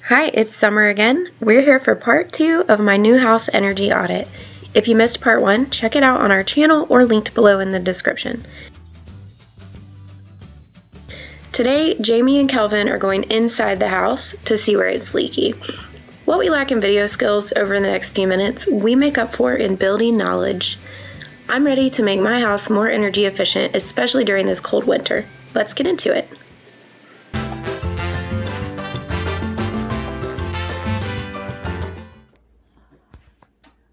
Hi, it's Summer again. We're here for part 2 of my new house energy audit. If you missed part 1, check it out on our channel or linked below in the description. Today, Jamie and Kelvin are going inside the house to see where it's leaky. What we lack in video skills over the next few minutes, we make up for in building knowledge. I'm ready to make my house more energy efficient, especially during this cold winter. Let's get into it.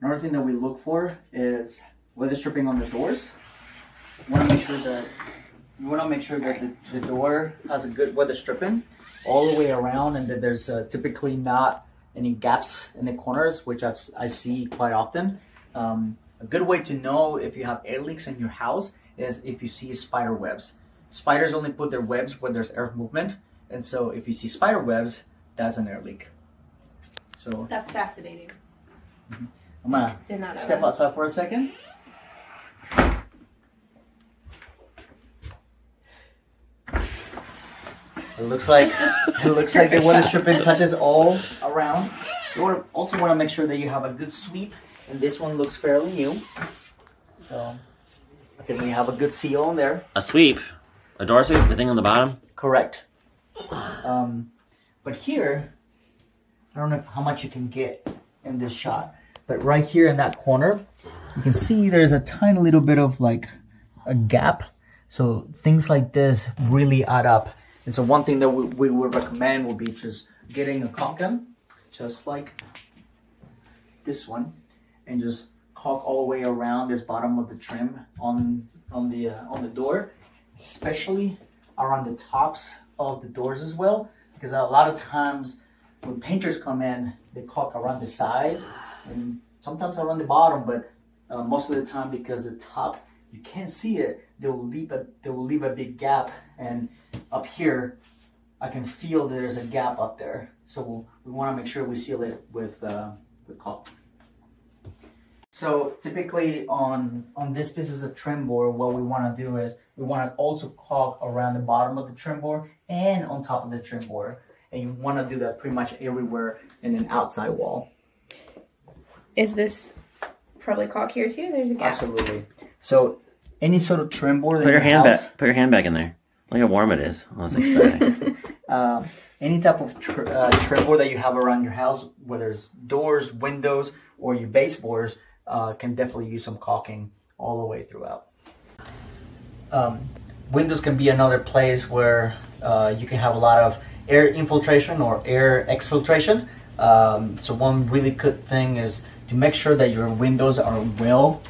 Another thing that we look for is weather stripping on the doors. We want to make sure that the door has a good weather stripping all the way around, and that there's typically not any gaps in the corners, which I see quite often. A good way to know if you have air leaks in your house is if you see spider webs. Spiders only put their webs where there's air movement, and so if you see spider webs, that's an air leak. So that's fascinating. Mm-hmm. I'm gonna step outside for a second. It looks like the weather stripping touches all around. You also want to make sure that you have a good sweep, and this one looks fairly new. So I think we have a good seal on there. A sweep, a door sweep, the thing on the bottom. Correct. But here, I don't know how much you can get in this shot. But right here in that corner, you can see there's a tiny little bit of like a gap. So things like this really add up. And so one thing that we would recommend would be just getting a caulk gun, just like this one, and just caulk all the way around this bottom of the trim on the door, especially around the tops of the doors as well. Because a lot of times when painters come in, they caulk around the sides and sometimes around the bottom, but most of the time, because the top you can't see it, they will leave a big gap. And up here, I can feel there's a gap up there. So we want to make sure we seal it with caulk. So typically on this pieces of trim board, what we want to do is we want to also caulk around the bottom of the trim board and on top of the trim board. And you want to do that pretty much everywhere in an outside wall. Is this probably caulk here too? There's a gap. Absolutely. So any sort of trim board. Put your hand back in there. Look how warm it is. Oh, that's exciting. Any type of trim board that you have around your house, whether it's doors, windows, or your baseboards, can definitely use some caulking all the way throughout. Windows can be another place where you can have a lot of air infiltration or air exfiltration. So one really good thing is to make sure that your windows are well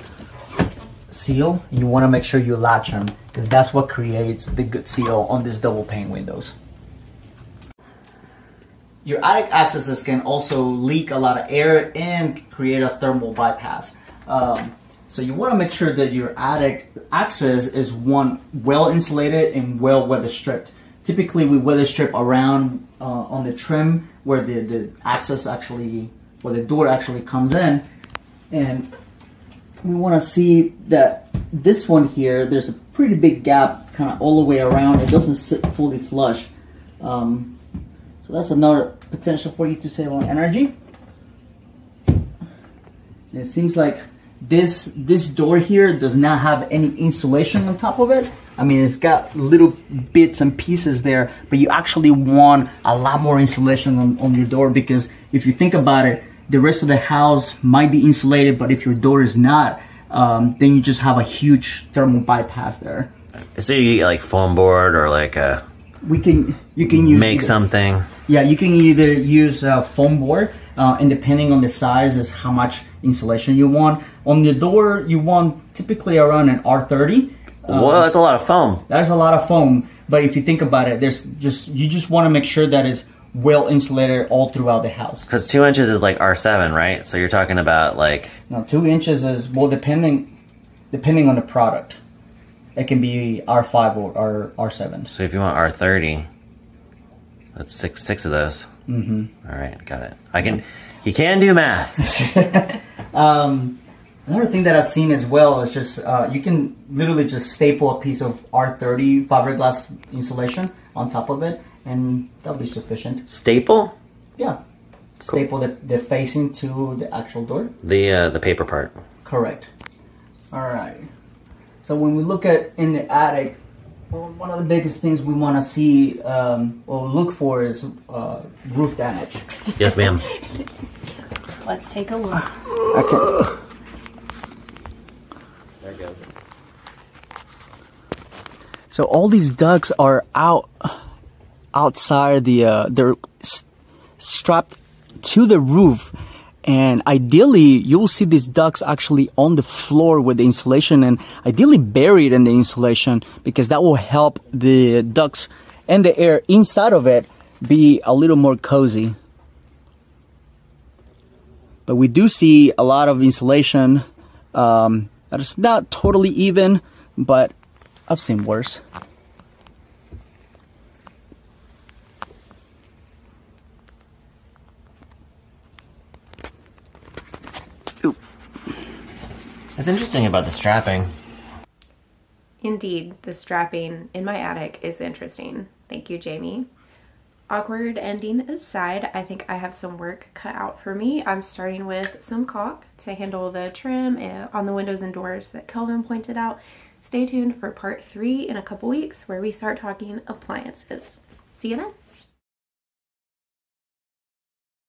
sealed. You want to make sure you latch them, because that's what creates the good seal on these double pane windows. Your attic accesses can also leak a lot of air and create a thermal bypass. So you want to make sure that your attic access is one well insulated and well weather stripped. Typically we weather strip around on the trim where the access actually, where the door actually comes in, and we want to see that this one here, there's a pretty big gap kind of all the way around. It doesn't sit fully flush. So that's another potential for you to save on energy. And it seems like this door here does not have any insulation on top of it. I mean, it's got little bits and pieces there, but you actually want a lot more insulation on your door, because if you think about it, the rest of the house might be insulated, but if your door is not, then you just have a huge thermal bypass there. So you get like foam board or like a... You can use... Make something. Yeah, you can either use foam board, and depending on the size is how much insulation you want. On the door, you want typically around an R30. Well, that's a lot of foam. That's a lot of foam, but if you think about it, you just want to make sure that it's well insulated all throughout the house. Because 2 inches is like R7, right? So you're talking about like... No, 2 inches is, well, depending on the product. It can be R5 or R7. So if you want R30, that's six of those. Mm-hmm. All right, got it. He can do math. Another thing that I've seen as well is just you can literally just staple a piece of R30 fiberglass insulation on top of it, and that'll be sufficient. Staple? Yeah. Staple the facing to the actual door. The paper part. Correct. All right. So when we look at in the attic, well, one of the biggest things we want to see or look for is roof damage. Yes, ma'am. Let's take a look. Okay. There it goes. So all these ducts are outside they're strapped to the roof, and ideally you'll see these ducts actually on the floor with the insulation, and ideally buried in the insulation, because that will help the ducts and the air inside of it be a little more cozy. But we do see a lot of insulation that is not totally even, but I've seen worse. That's interesting about the strapping. Indeed, the strapping in my attic is interesting. Thank you, Jamie. Awkward ending aside, I think I have some work cut out for me. I'm starting with some caulk to handle the trim on the windows and doors that Kelvin pointed out. Stay tuned for part 3 in a couple weeks where we start talking appliances. See you then.